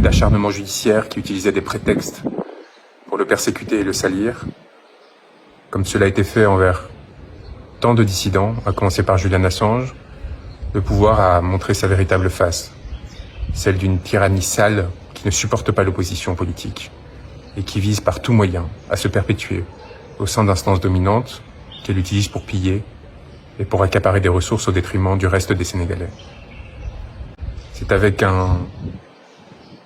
d'acharnement judiciaire qui utilisait des prétextes pour le persécuter et le salir, comme cela a été fait envers tant de dissidents, à commencer par Julian Assange, le pouvoir a montré sa véritable face, celle d'une tyrannie sale qui ne supporte pas l'opposition politique et qui vise par tout moyen à se perpétuer au sein d'instances dominantes qu'elle utilise pour piller et pour accaparer des ressources au détriment du reste des Sénégalais. C'est avec un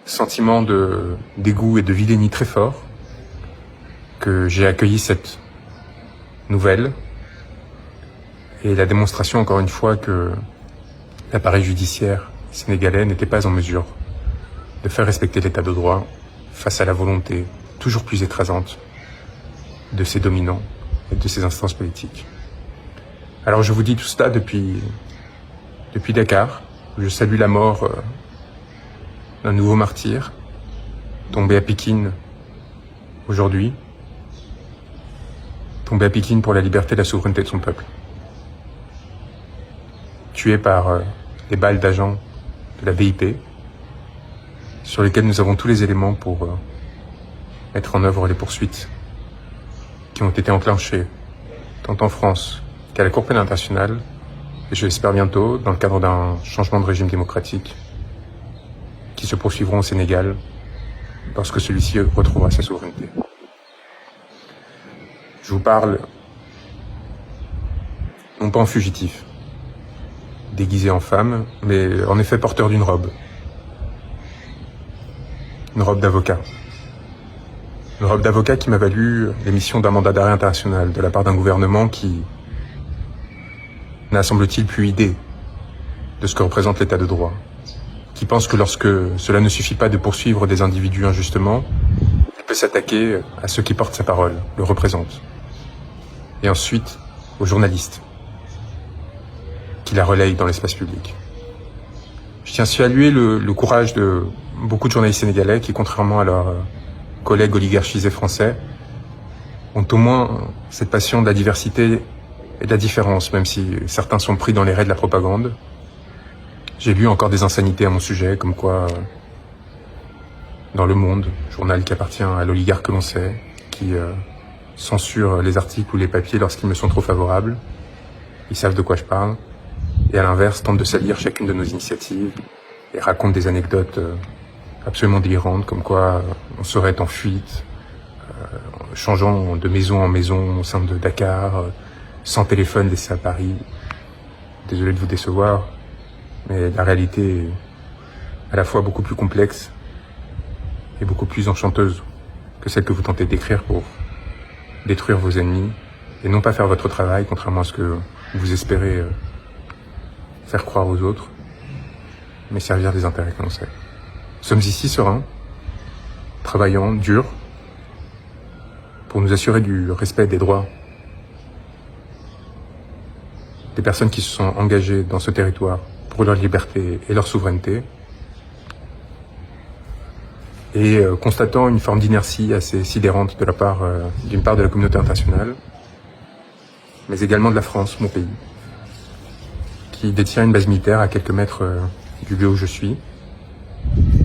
sentiment de dégoût et de vilainie très fort que j'ai accueilli cette nouvelle et la démonstration, encore une fois, que l'appareil judiciaire sénégalais n'était pas en mesure de faire respecter l'état de droit face à la volonté toujours plus écrasante de ses dominants et de ses instances politiques. Alors je vous dis tout cela depuis Dakar. Je salue la mort d'un nouveau martyr, tombé à Pékin aujourd'hui, tombé à Pékin pour la liberté et la souveraineté de son peuple. Tué par des balles d'agents de la BIP, sur lesquels nous avons tous les éléments pour mettre en œuvre les poursuites qui ont été enclenchées tant en France qu'à la Cour pénale internationale, et je l'espère bientôt dans le cadre d'un changement de régime démocratique qui se poursuivront au Sénégal lorsque celui-ci retrouvera sa souveraineté. Je vous parle non pas en fugitif, déguisé en femme, mais en effet porteur d'une robe. Une robe d'avocat. Une robe d'avocat qui m'a valu l'émission d'un mandat d'arrêt international de la part d'un gouvernement qui n'a, semble-t-il, plus idée de ce que représente l'état de droit, qui pense que lorsque cela ne suffit pas de poursuivre des individus injustement, il peut s'attaquer à ceux qui portent sa parole, le représentent, et ensuite aux journalistes qui la relayent dans l'espace public. Je tiens à saluer le courage de beaucoup de journalistes sénégalais qui, contrairement à leurs collègues oligarchisés français, ont au moins cette passion de la diversité et de la différence, même si certains sont pris dans les raies de la propagande. J'ai lu encore des insanités à mon sujet, comme quoi, dans Le Monde, journal qui appartient à l'oligarque que l'on sait, qui censure les articles ou les papiers lorsqu'ils me sont trop favorables, ils savent de quoi je parle, et à l'inverse, tentent de salir chacune de nos initiatives et racontent des anecdotes absolument délirantes, comme quoi on serait en fuite, changeant de maison en maison au sein de Dakar, sans téléphone laissé à Paris. Désolé de vous décevoir, mais la réalité est à la fois beaucoup plus complexe et beaucoup plus enchanteuse que celle que vous tentez de décrire pour détruire vos ennemis et non pas faire votre travail, contrairement à ce que vous espérez faire croire aux autres, mais servir des intérêts que l'on sait. Nous sommes ici sereins, travaillant, dur, pour nous assurer du respect des droits des personnes qui se sont engagées dans ce territoire pour leur liberté et leur souveraineté, et constatant une forme d'inertie assez sidérante de la part, d'une part de la communauté internationale, mais également de la France, mon pays, qui détient une base militaire à quelques mètres du lieu où je suis,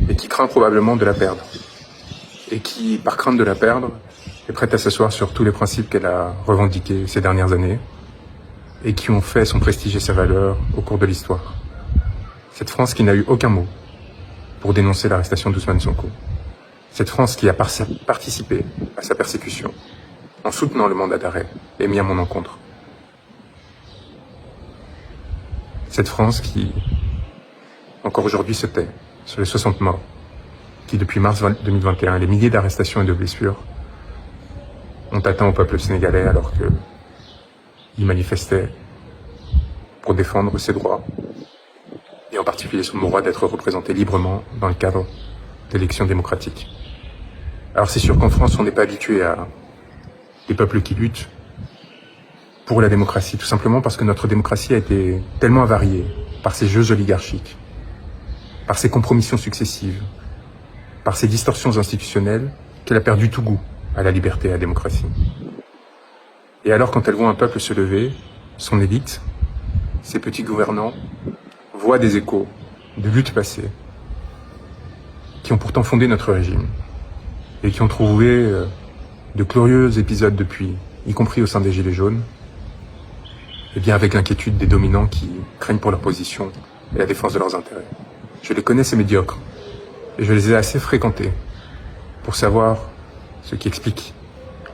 et qui craint probablement de la perdre, et qui, par crainte de la perdre, est prête à s'asseoir sur tous les principes qu'elle a revendiqués ces dernières années, et qui ont fait son prestige et sa valeur au cours de l'histoire. Cette France qui n'a eu aucun mot pour dénoncer l'arrestation d'Ousmane Sonko. Cette France qui a participé à sa persécution en soutenant le mandat d'arrêt émis à mon encontre. Cette France qui, encore aujourd'hui, se tait sur les 60 morts, qui depuis mars 2021, les milliers d'arrestations et de blessures ont atteint au peuple sénégalais alors qu'il manifestait pour défendre ses droits, et en particulier son droit d'être représenté librement dans le cadre d'élections démocratiques. Alors c'est sûr qu'en France, on n'est pas habitué à des peuples qui luttent pour la démocratie, tout simplement parce que notre démocratie a été tellement avariée par ces jeux oligarchiques, par ces compromissions successives, par ces distorsions institutionnelles, qu'elle a perdu tout goût à la liberté et à la démocratie. Et alors, quand elle voit un peuple se lever, son élite, ses petits gouvernants, voient des échos de luttes passées, qui ont pourtant fondé notre régime et qui ont trouvé de glorieux épisodes depuis, y compris au sein des Gilets jaunes, et bien avec l'inquiétude des dominants qui craignent pour leur position et la défense de leurs intérêts. Je les connais, ces médiocres, et je les ai assez fréquentés pour savoir ce qui explique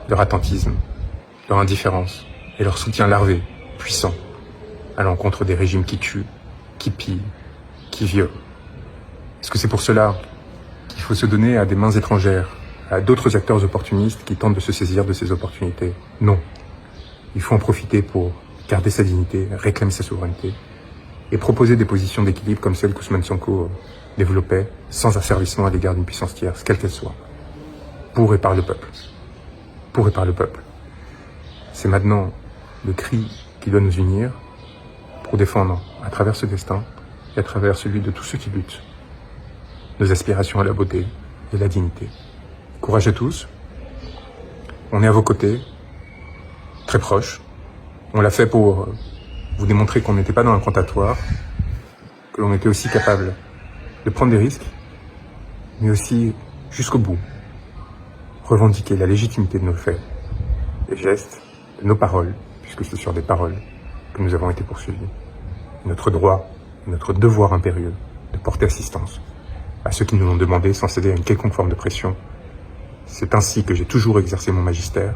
leur attentisme, leur indifférence et leur soutien larvé, puissant, à l'encontre des régimes qui tuent, qui pillent, qui violent. Est-ce que c'est pour cela qu'il faut se donner à des mains étrangères, à d'autres acteurs opportunistes qui tentent de se saisir de ces opportunités? Non. Il faut en profiter pour garder sa dignité, réclamer sa souveraineté et proposer des positions d'équilibre comme celles qu'Ousmane Sonko développait, sans asservissement à l'égard d'une puissance tierce, quelle qu'elle soit. Pour et par le peuple. Pour et par le peuple. C'est maintenant le cri qui doit nous unir pour défendre, à travers ce destin et à travers celui de tous ceux qui luttent, nos aspirations à la beauté et la dignité. Courage à tous. On est à vos côtés, très proches. On l'a fait pour vous démontrer qu'on n'était pas dans un comptatoire, que l'on était aussi capable de prendre des risques, mais aussi, jusqu'au bout, revendiquer la légitimité de nos faits, des gestes, de nos paroles, puisque c'est sur des paroles que nous avons été poursuivis. Notre droit et notre devoir impérieux de porter assistance à ceux qui nous l'ont demandé sans céder à une quelconque forme de pression. C'est ainsi que j'ai toujours exercé mon magistère,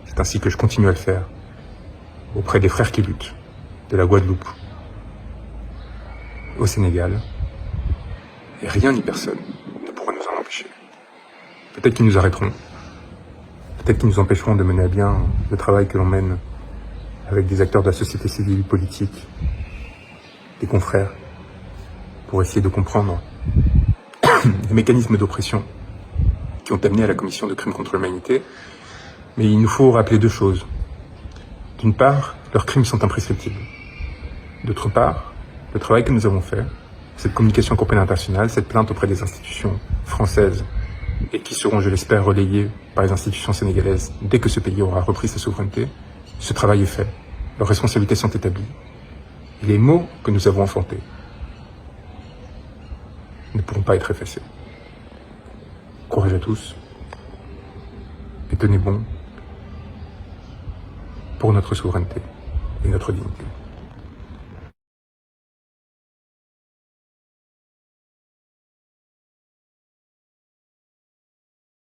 c'est ainsi que je continue à le faire auprès des frères qui luttent, de la Guadeloupe au Sénégal, et rien ni personne ne pourra nous en empêcher. Peut-être qu'ils nous arrêteront, peut-être qu'ils nous empêcheront de mener à bien le travail que l'on mène avec des acteurs de la société civile, politique, des confrères, pour essayer de comprendre les mécanismes d'oppression qui ont amené à la commission de crimes contre l'humanité. Mais il nous faut rappeler deux choses. D'une part, leurs crimes sont imprescriptibles. D'autre part, le travail que nous avons fait, cette communication complète internationale, cette plainte auprès des institutions françaises et qui seront, je l'espère, relayées par les institutions sénégalaises dès que ce pays aura repris sa souveraineté, ce travail est fait. Leurs responsabilités sont établies. Et les mots que nous avons enfantés ne pourront pas être effacés. Courage à tous et tenez bon pour notre souveraineté et notre dignité.